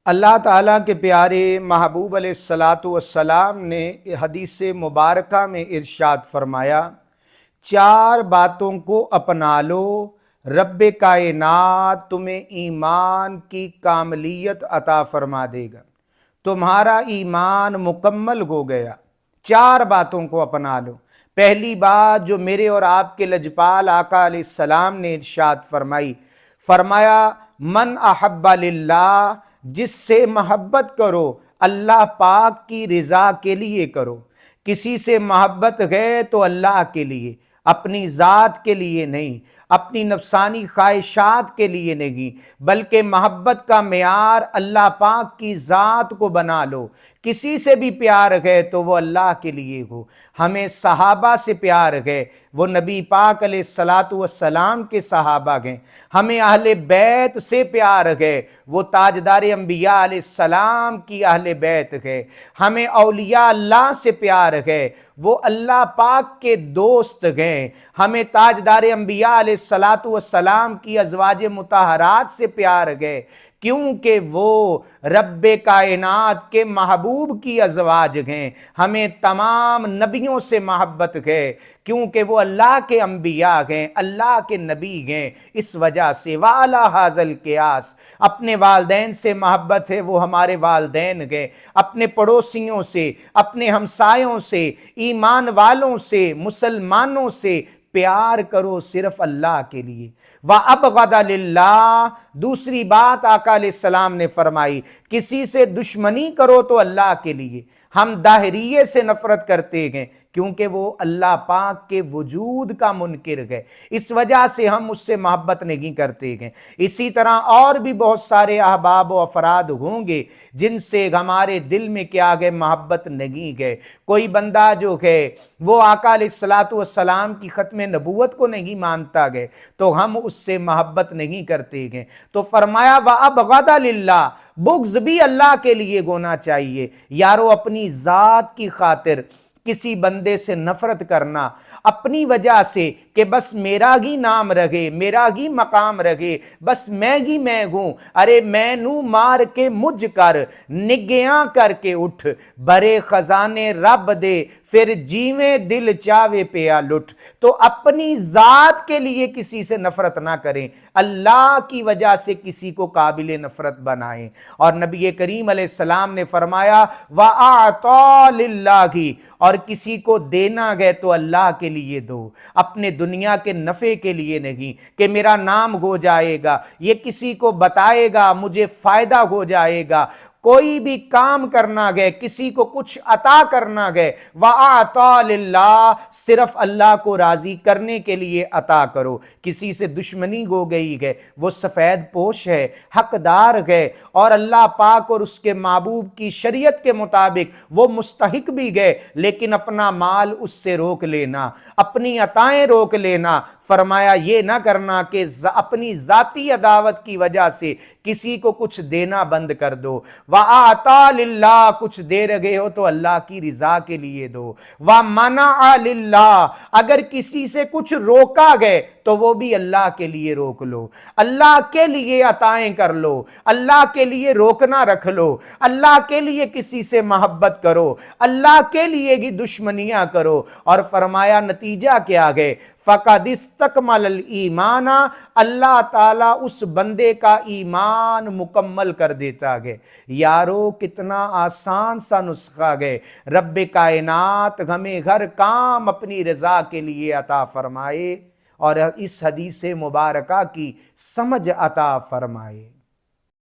اللہ تعالیٰ کے پیارے محبوب علیہ الصلاۃ والسلام نے حدیث مبارکہ میں ارشاد فرمایا، چار باتوں کو اپنا لو، رب کائنات تمہیں ایمان کی کاملیت عطا فرما دے گا، تمہارا ایمان مکمل ہو گیا۔ چار باتوں کو اپنا لو۔ پہلی بات جو میرے اور آپ کے لجپال آقا علیہ السلام نے ارشاد فرمایا من احب للہ، جس سے محبت کرو اللہ پاک کی رضا کے لیے کرو۔ کسی سے محبت ہے تو اللہ کے لیے، اپنی ذات کے لیے نہیں، اپنی نفسانی خواہشات کے لیے نہیں، بلکہ محبت کا معیار اللہ پاک کی ذات کو بنا لو۔ کسی سے بھی پیار ہے تو وہ اللہ کے لیے ہو۔ ہمیں صحابہ سے پیار ہے، وہ نبی پاک علیہ الصلاۃ والسلام کے صحابہ ہیں۔ ہمیں اہل بیت سے پیار ہے، وہ تاجدار انبیاء علیہ السلام کی اہل بیت ہے۔ ہمیں اولیاء اللہ سے پیار ہے، وہ اللہ پاک کے دوست ہیں۔ ہمیں تاجدار انبیاء علیہ الصلاۃ والسلام کی ازواج مطہرات سے پیار ہے، کیونکہ وہ رب کائنات کے محبوب کی ازواج ہیں۔ ہمیں تمام نبیوں سے محبت ہے، کیونکہ وہ اللہ کے انبیاء ہیں، اللہ کے نبی ہیں۔ اس وجہ سے وَعَلَى هَذَا الْقِيَاسِ اپنے والدین سے محبت ہے، وہ ہمارے والدین ہیں۔ اپنے پڑوسیوں سے، اپنے ہمسایوں سے، ایمان والوں سے، مسلمانوں سے پیار کرو صرف اللہ کے لیے۔ وَأَبْغَضَ لِلَّهِ دوسری بات آقا علیہ السلام نے فرمائی، کسی سے دشمنی کرو تو اللہ کے لیے۔ ہم داہریے سے نفرت کرتے ہیں کیونکہ وہ اللہ پاک کے وجود کا منکر ہے، اس وجہ سے ہم اس سے محبت نہیں کرتے ہیں۔ اسی طرح اور بھی بہت سارے احباب و افراد ہوں گے جن سے ہمارے دل میں کیا گئے محبت نہیں گئے۔ کوئی بندہ جو ہے وہ آقا علیہ الصلاۃ والسلام کی ختم نبوت کو نہیں مانتا گئے تو ہم اس سے محبت نہیں کرتے گئے۔ تو فرمایا وَأَبْغَضَ لِلَّهِ بغض بھی اللہ کے لیے ہونا چاہیے۔ یارو اپنی ذات کی خاطر کسی بندے سے نفرت کرنا اپنی وجہ سے کہ بس میرا ہی نام رہے، میرا ہی مقام رہے، بس میں ہی میں ہوں، ارے میں نو مار کے مجھ کر نگیاں کر کے اٹھ، برے خزانے رب دے پھر جیویں دل چاوے پیا لٹ۔ تو اپنی ذات کے لیے کسی سے نفرت نہ کریں، اللہ کی وجہ سے کسی کو قابل نفرت بنائیں۔ اور نبی کریم علیہ السلام نے فرمایا وَأَعْطَى لِلَّهِ اور کسی کو دینا گئے تو اللہ کے لیے دو، اپنے دنیا کے نفع کے لیے نہیں کہ میرا نام ہو جائے گا، یہ کسی کو بتائے گا مجھے فائدہ ہو جائے گا۔ کوئی بھی کام کرنا گئے، کسی کو کچھ عطا کرنا گئے، وَأَعْطَى لِلَّهِ صرف اللہ کو راضی کرنے کے لیے عطا کرو۔ کسی سے دشمنی ہو گئی ہے، وہ سفید پوش ہے، حقدار ہے، اور اللہ پاک اور اس کے محبوب کی شریعت کے مطابق وہ مستحق بھی گئے، لیکن اپنا مال اس سے روک لینا، اپنی عطائیں روک لینا۔ فرمایا یہ نہ کرنا کہ اپنی ذاتی عداوت کی وجہ سے کسی کو کچھ دینا بند کر دو۔ وَآتَى لِلَّهِ کچھ دے رہے ہو تو اللہ کی رضا کے لیے دو۔ وَمَنَعَ لِلَّهِ اگر کسی سے کچھ روکا گئے تو وہ بھی اللہ کے لیے روک لو، اللہ کے لیے عطائیں کر لو، اللہ کے لیے روکنا رکھ لو، اللہ کے لیے کسی سے محبت کرو، اللہ کے لیے ہی دشمنیاں کرو۔ اور فرمایا نتیجہ کیا ہے فَقَدِ اسْتَكْمَلَ الْإِيمَانَ اللہ تعالیٰ اس بندے کا ایمان مکمل کر دیتا ہے۔ یارو کتنا آسان سا نسخہ ہے، رب کائنات ہمیں ہر کام اپنی رضا کے لیے عطا فرمائے اور اس حدیث مبارکہ کی سمجھ عطا فرمائے۔